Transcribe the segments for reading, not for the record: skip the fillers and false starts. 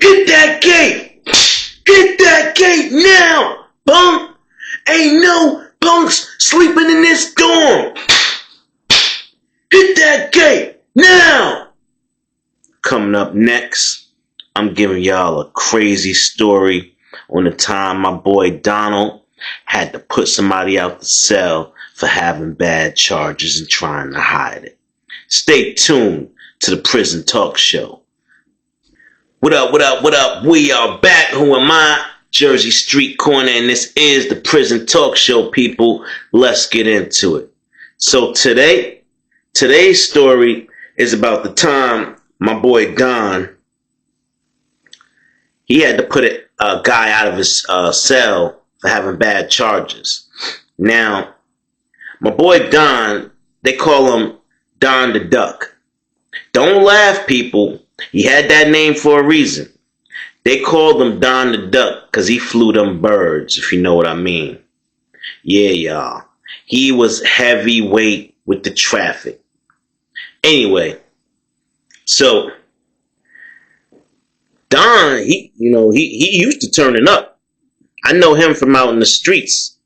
Hit that gate! Hit that gate now, punk! Ain't no punks sleeping in this dorm! Hit that gate now! Coming up next, I'm giving y'all a crazy story on the time my boy Donald had to put somebody out the cell for having bad charges and trying to hide it. Stay tuned to the Prison Talk Show. What up, what up, what up? We are back. Who am I? Jersey Street Corner, and this is the Prison Talk Show, people. Let's get into it. So today's story is about the time my boy Don, he had to put a guy out of his cell for having bad charges. Now, my boy Don, they call him Don the Duck. Don't laugh, people. He had that name for a reason. They called him Don the Duck because he flew them birds, if you know what I mean. Yeah, y'all. He was heavyweight with the traffic. Anyway, so Don, he used to turning up. I know him from out in the streets.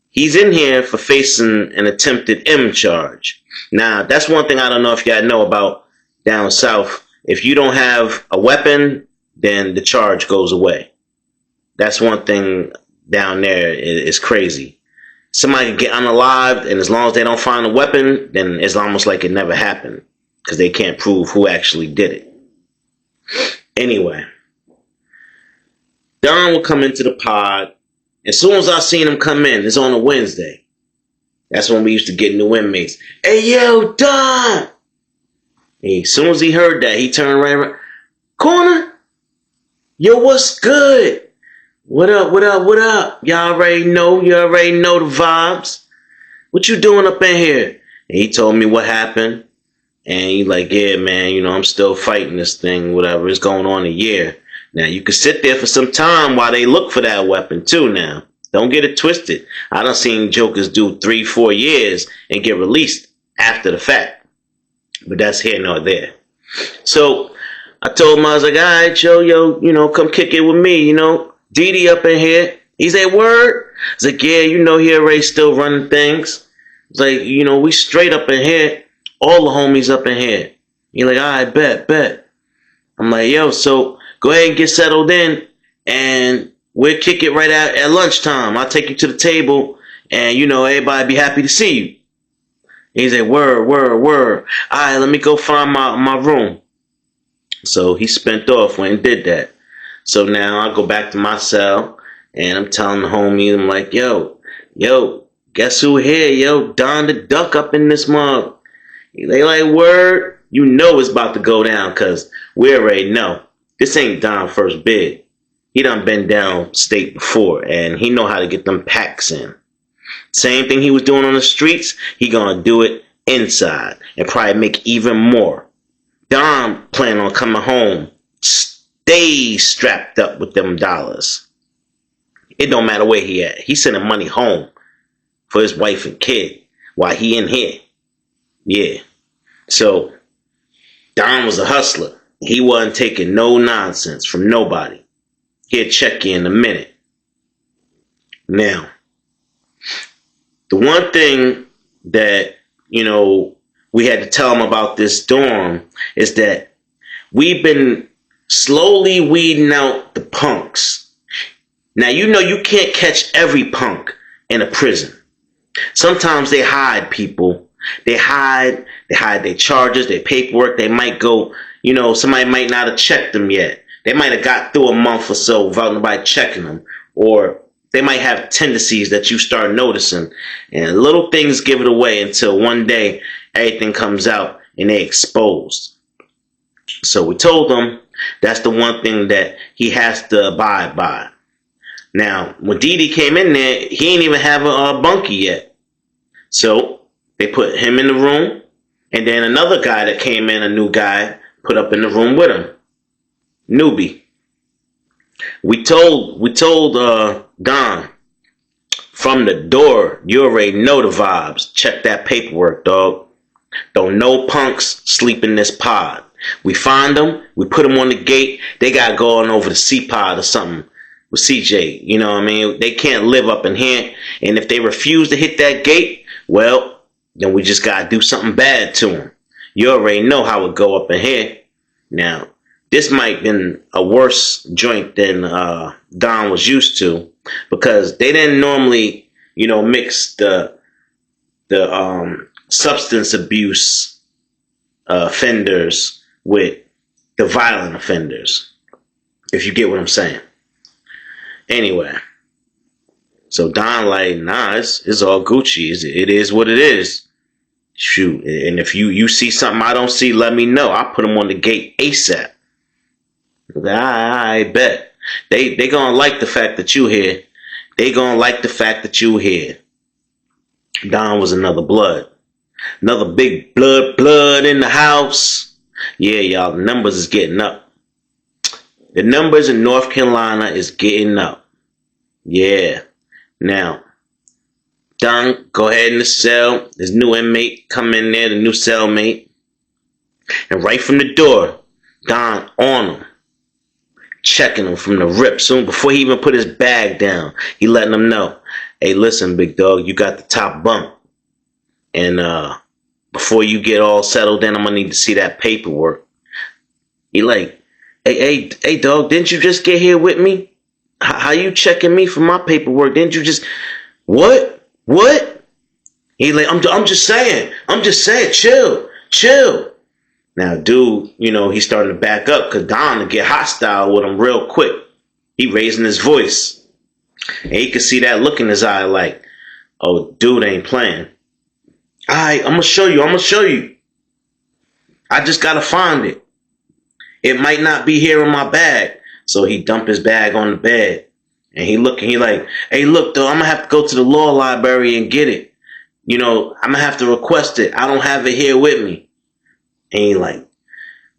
He's in here for facing an attempted M charge. Now, that's one thing I don't know if y'all know about down south. If you don't have a weapon, then the charge goes away. That's one thing down there is crazy. Somebody can get unalived, and as long as they don't find a weapon, then it's almost like it never happened because they can't prove who actually did it. Anyway, Don will come into the pod. As soon as I seen him come in, it's on a Wednesday. That's when we used to get new inmates. Hey, yo, Don! And as soon as he heard that, he turned right around. Corner? Yo, what's good? What up, what up, what up? Y'all already know the vibes. What you doing up in here? And he told me what happened. And he like, yeah, man, I'm still fighting this thing, whatever. It's going on a year. Now, you can sit there for some time while they look for that weapon, too, now. Don't get it twisted. I done seen jokers do 3-4 years and get released after the fact. But that's here nor there. So, I told him, I was like, all right, yo, come kick it with me, Didi up in here. He said, word? I was like, yeah, he already still running things. It's like, we straight up in here. All the homies up in here. He like, all right, bet. I'm like, yo, so go ahead and get settled in, and we'll kick it right out at lunchtime. I'll take you to the table, and, everybody be happy to see you. He said, word. All right, let me go find my room. So he spent off, went and did that. So now I go back to my cell, and I'm telling the homie, I'm like, yo, guess who here? Yo, Don the Duck up in this mug. They like, word, it's about to go down, because we already know. This ain't Don's first bid. He done been down state before, and he know how to get them packs in. Same thing he was doing on the streets, he gonna do it inside, and probably make even more. Don plan on coming home, stay strapped up with them dollars. It don't matter where he at. He sending money home for his wife and kid while he in here. Yeah. So, Don was a hustler. He wasn't taking no nonsense from nobody. He'll check you in a minute. Now, the one thing that, we had to tell him about this dorm is that we've been slowly weeding out the punks. Now, you can't catch every punk in a prison. Sometimes they hide people. They hide their charges, their paperwork. They might go, somebody might not have checked them yet. They might have got through a month or so without nobody checking them. Or they might have tendencies that you start noticing. And little things give it away until one day everything comes out and they exposed. So we told them that's the one thing that he has to abide by. Now, when Didi came in there, he ain't even have a bunkie yet. So they put him in the room, and then another guy that came in, a new guy, put up in the room with him. Newbie. We told Don from the door, you already know the vibes. Check that paperwork, dog. Don't no punks sleep in this pod. We find them, we put them on the gate. They got going over to C-Pod or something with CJ. You know what I mean? They can't live up in here. And if they refuse to hit that gate, well, then we just got to do something bad to them. You already know how it go up in here. Now, this might have been a worse joint than Don was used to, because they didn't normally, mix the substance abuse offenders with the violent offenders, if you get what I'm saying. Anyway, so Don like, nah, it's all Gucci. It is what it is. Shoot, and if you see something I don't see, let me know. I'll put them on the gate ASAP. I bet. They gonna like the fact that you here. They gonna like the fact that you here. Don was another blood. Another big blood in the house. Yeah, y'all, the numbers is getting up. The numbers in North Carolina is getting up. Yeah. Now, Don, go ahead in the cell. This new inmate come in there, the new cellmate. And right from the door, Don on him. Checking him from the rip. Soon before he even put his bag down, he letting him know, hey, listen, big dog, you got the top bunk. And before you get all settled in, I'm going to need to see that paperwork. He like, hey, dog, didn't you just get here with me? How you checking me for my paperwork? Didn't you just... What? He like, I'm just saying, chill. Now, dude, he's starting to back up because Don to get hostile with him real quick. He raising his voice. And he could see that look in his eye like, oh, dude ain't playing. All right, I'm going to show you. I just got to find it. It might not be here in my bag. So he dumped his bag on the bed. And he like, hey, look, though, I'm going to have to go to the law library and get it. I'm going to have to request it. I don't have it here with me. And he like,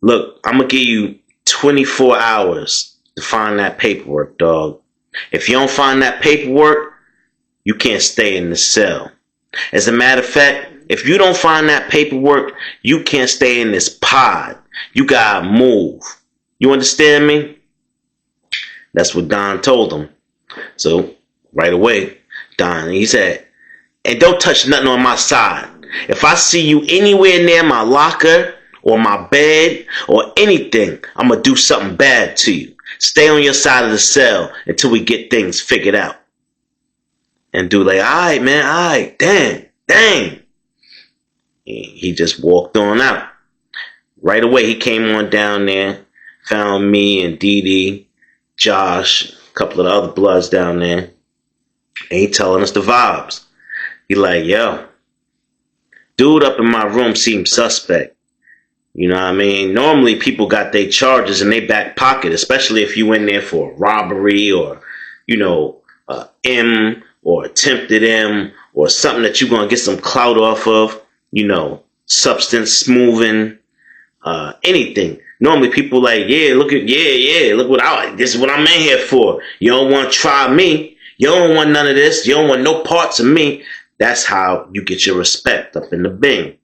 look, I'm going to give you 24 hours to find that paperwork, dog. If you don't find that paperwork, you can't stay in the cell. As a matter of fact, if you don't find that paperwork, you can't stay in this pod. You got to move. You understand me? That's what Don told him. So right away, Don, he said, and don't touch nothing on my side. If I see you anywhere near my locker or my bed or anything, I'm going to do something bad to you. Stay on your side of the cell until we get things figured out. And dude like, all right, man, all right, dang. He just walked on out. Right away, he came on down there, found me and Dee Dee, Josh, a couple of the other bloods down there. And he telling us the vibes. He like, yo, dude up in my room seems suspect. You know what I mean? Normally people got their charges in their back pocket, especially if you in there for robbery or, M or attempted M or something that you're going to get some clout off of, substance moving, anything. Normally people like, look this is what I'm in here for. You don't want to try me. You don't want none of this. You don't want no parts of me. That's how you get your respect up in the Bing.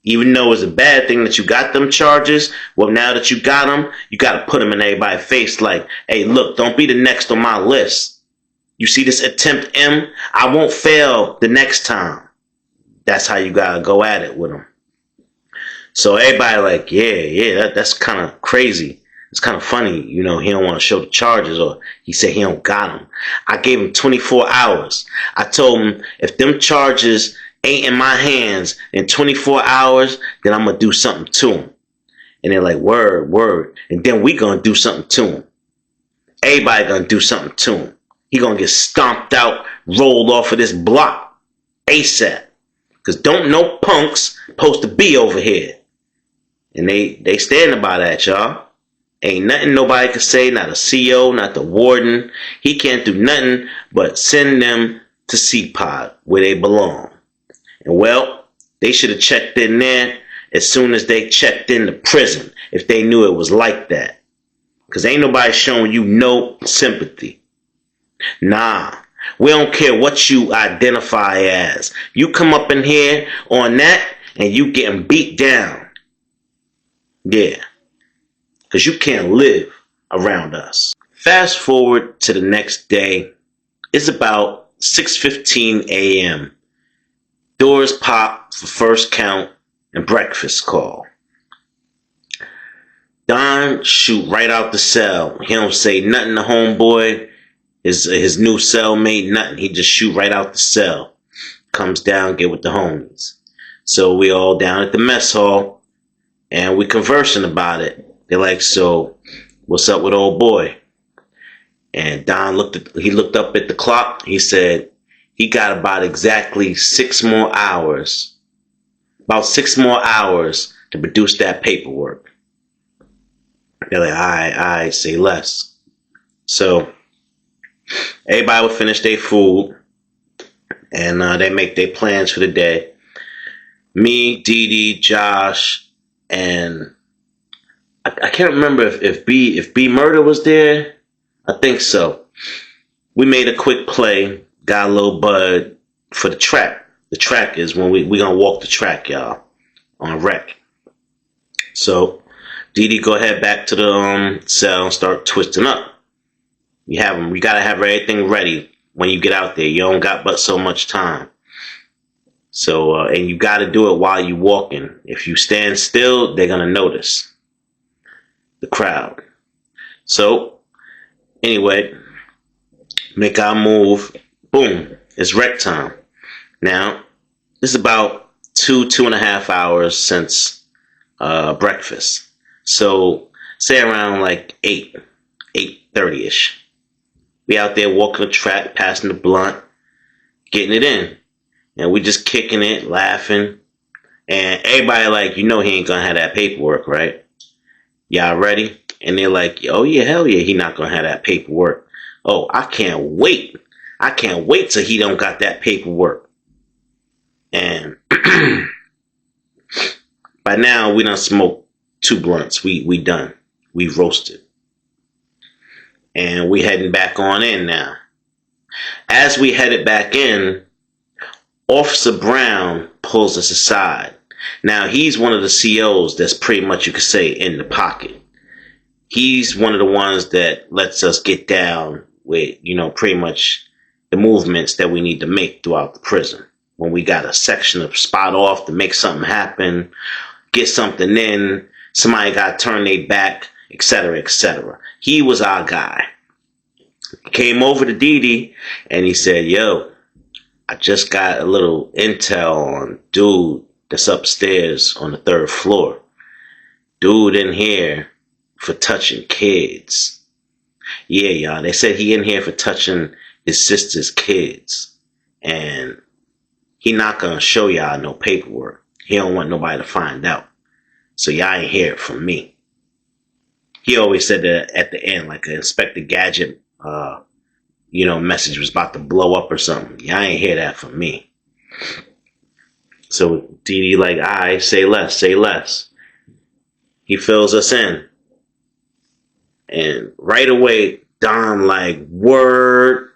Even though it's a bad thing that you got them charges, well, now that you got them, you got to put them in everybody's face like, hey, look, don't be the next on my list. You see this attempt M? I won't fail the next time. That's how you got to go at it with them. So everybody like, that's kind of crazy. It's kind of funny, he don't want to show the charges, or he said he don't got them. I gave him 24 hours. I told him if them charges ain't in my hands in 24 hours, then I'm going to do something to him. And they're like, word. And then we going to do something to him. Everybody going to do something to him. He going to get stomped out, rolled off of this block ASAP. Because don't no punks supposed to be over here. And they standing by that, y'all. Ain't nothing nobody can say, not a CO, not the warden. He can't do nothing but send them to C-Pod where they belong. And well, they should have checked in there as soon as they checked in the prison if they knew it was like that. Because ain't nobody showing you no sympathy. Nah, we don't care what you identify as. You come up in here on that and you getting beat down. Yeah, because you can't live around us. Fast forward to the next day. It's about 6:15 a.m. Doors pop for first count and breakfast call. Don shoot right out the cell. He don't say nothing to homeboy, his new cellmate, nothing. He just shoot right out the cell. Comes down, get with the homies. So we all down at the mess hall, and we conversing about it. They're like, so what's up with old boy? And Don looked up at the clock. He said he got about exactly 6 more hours. About 6 more hours to produce that paperwork. They're like, all right, say less. So everybody would finish their food, and they make their plans for the day. Me, Dee Dee, Josh, and I can't remember if B Murder was there. I think so. We made a quick play, got a little bud for the track. The track is when we gonna walk the track, y'all, on rec. So Dee Dee go ahead back to the cell and start twisting up. You gotta have everything ready when you get out there. You don't got but so much time. So and you gotta do it while you walking. If you stand still, they're gonna notice the crowd. So anyway, make our move. Boom, it's rec time. Now, this is about 2.5 hours since breakfast. So say around like 8:30ish. We out there walking the track, passing the blunt, getting it in. And we just kicking it, laughing. And everybody like, he ain't gonna have that paperwork, right? Y'all ready? And they're like, oh yeah, hell yeah, he not gonna have that paperwork. Oh, I can't wait. I can't wait till he don't got that paperwork. And by now, we done smoked 2 blunts. We done. We roasted. And we heading back on in now. As we headed back in, Officer Brown pulls us aside. Now, he's one of the COs that's pretty much, you could say, in the pocket. He's one of the ones that lets us get down with, pretty much the movements that we need to make throughout the prison. When we got a section of spot off to make something happen, get something in, somebody got to turn their back, etc., etc. He was our guy. He came over to Dee Dee and he said, yo, I just got a little intel on dude that's upstairs on the 3rd floor. Dude in here for touching kids. Yeah, y'all, they said he in here for touching his sister's kids. And he not gonna show y'all no paperwork. He don't want nobody to find out. So y'all ain't hear it from me. He always said that at the end, like an Inspector Gadget, message was about to blow up or something. Y'all ain't hear that from me. So Dee Dee like, alright, say less. He fills us in. And right away, Don like, word.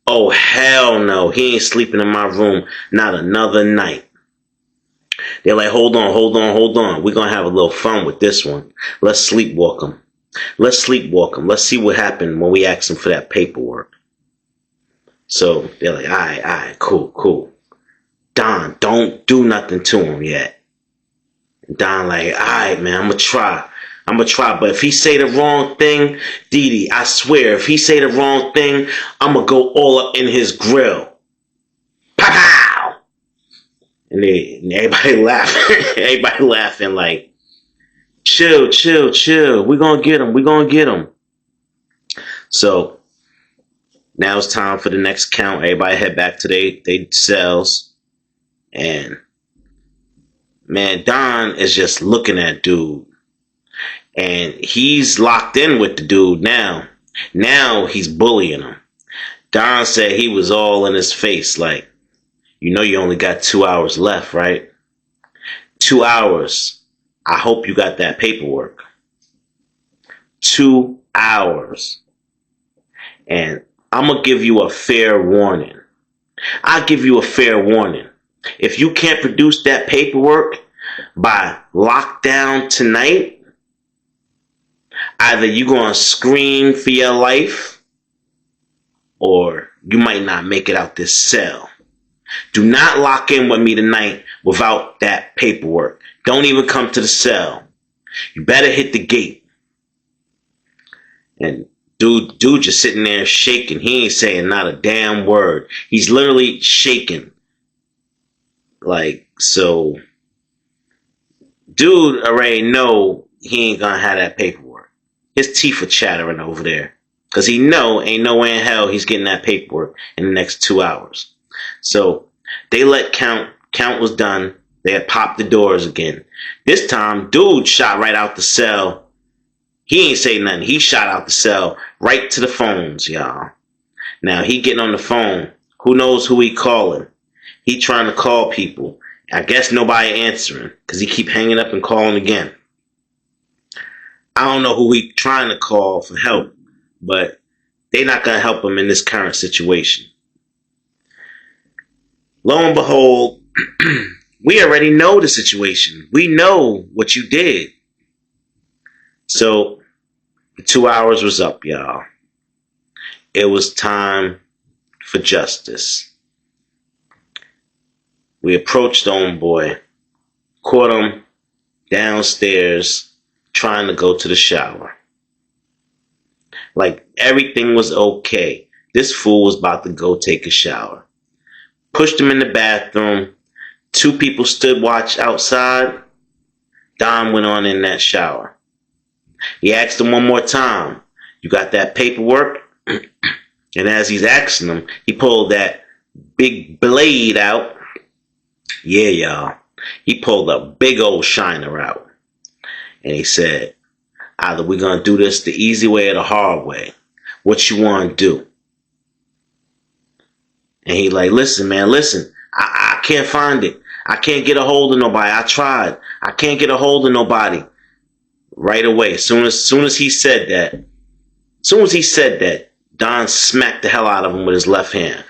Oh, hell no. He ain't sleeping in my room. Not another night. They're like, hold on. We're going to have a little fun with this one. Let's sleepwalk him. Let's see what happened when we asked him for that paperwork. So they're like, all right, cool. Don, don't do nothing to him yet. Don like, all right, man, I'm going to try. But if he say the wrong thing, Dee Dee, I swear, if he say the wrong thing, I'm going to go all up in his grill. Pow! And everybody laughing. Everybody laughing like, chill. We're going to get him. So now it's time for the next count. Everybody head back to their cells. And man, Don is just looking at dude. And he's locked in with the dude now. Now he's bullying him. Don said he was all in his face like, you only got 2 hours left, right? 2 hours. I hope you got that paperwork. 2 hours. And I'm going to give you a fair warning. I'll give you a fair warning. If you can't produce that paperwork by lockdown tonight, Either you gonna scream for your life, or you might not make it out this cell. Do not lock in with me tonight without that paperwork. Don't even come to the cell. You better hit the gate. And dude just sitting there shaking. He ain't saying not a damn word. He's literally shaking. Like, so dude already know he ain't gonna have that paperwork. His teeth are chattering over there. Because he ain't no way in hell he's getting that paperwork in the next 2 hours. So they let count. Count was done. They had popped the doors again. This time, dude shot right out the cell. He ain't say nothing. He shot out the cell right to the phones, y'all. Now, he getting on the phone. Who knows who he calling? He trying to call people. I guess nobody answering because he keep hanging up and calling again. I don't know who he trying to call for help, but they not going to help him in this current situation. Lo and behold, we already know the situation. We know what you did. So the 2 hours was up, y'all. It was time for justice. We approached the homeboy, caught him downstairs trying to go to the shower. Like everything was okay. This fool was about to go take a shower. Pushed him in the bathroom. 2 people stood watch outside. Don went on in that shower. He asked him one more time, "You got that paperwork?" And as he's asking him, he pulled that big blade out. Yeah, y'all. He pulled a big old shiner out. And he said, "Either we're going to do this the easy way or the hard way. What you want to do?" And he like, "Listen, man, listen. I can't find it. I can't get a hold of nobody. I tried. I can't get a hold of nobody." Right away, as soon as he said that, Don smacked the hell out of him with his left hand.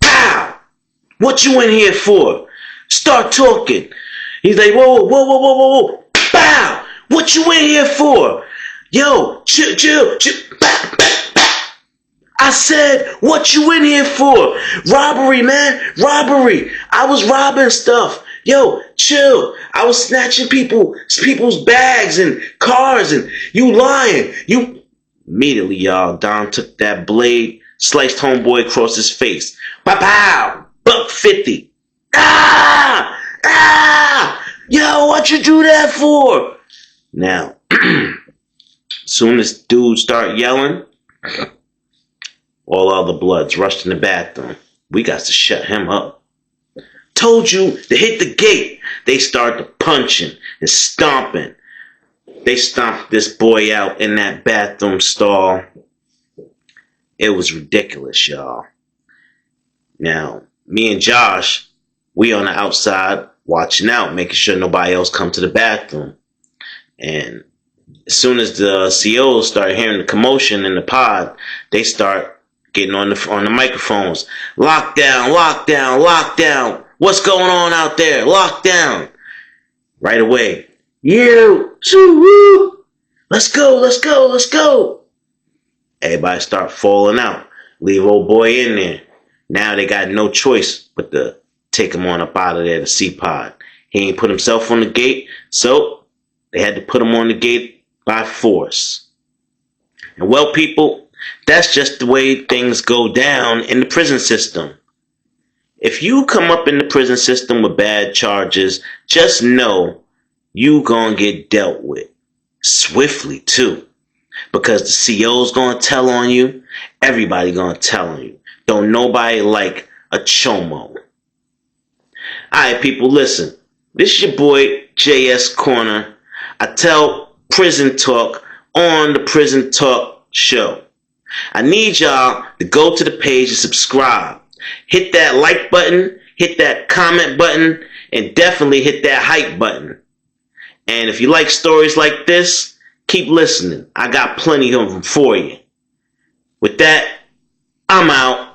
Pow! "What you in here for? Start talking." He's like, "Whoa, whoa, whoa, whoa, whoa, whoa. Pow! What you in here for? Yo, chill. Pow, pow, pow. I said, what you in here for? Robbery, man. Robbery. I was robbing stuff. Yo, chill. I was snatching people's bags and cars, and you lying. You..." Immediately, y'all, Don took that blade, sliced homeboy across his face. Pow! $1.50. Ah! Ah! Yo, what you do that for? Now, soon as dude start yelling, all other bloods rushed in the bathroom. We got to shut him up. Told you to hit the gate. They started punching and stomping. They stomped this boy out in that bathroom stall. It was ridiculous, y'all. Now, me and Josh, we on the outside watching out, making sure nobody else come to the bathroom. And as soon as the COs start hearing the commotion in the pod, they start getting on the microphones. Lockdown, lockdown, lockdown. What's going on out there? Lockdown. Right away. You, woo. Let's go. Everybody start falling out. Leave old boy in there. Now they got no choice but to take him on up out of there to C-Pod. He ain't put himself on the gate, so they had to put him on the gate by force. And well, people, that's just the way things go down in the prison system. If you come up in the prison system with bad charges, just know you gonna get dealt with. Swiftly, too. Because the CO's gonna tell on you. Everybody gonna tell on you. Don't nobody like a Chomo. Alright, people, listen. This is your boy, JS Corner. I tell prison talk on the Prison Talk Show. I need y'all to go to the page and subscribe. Hit that like button, hit that comment button, and definitely hit that hype button. And if you like stories like this, keep listening. I got plenty of them for you. With that, I'm out.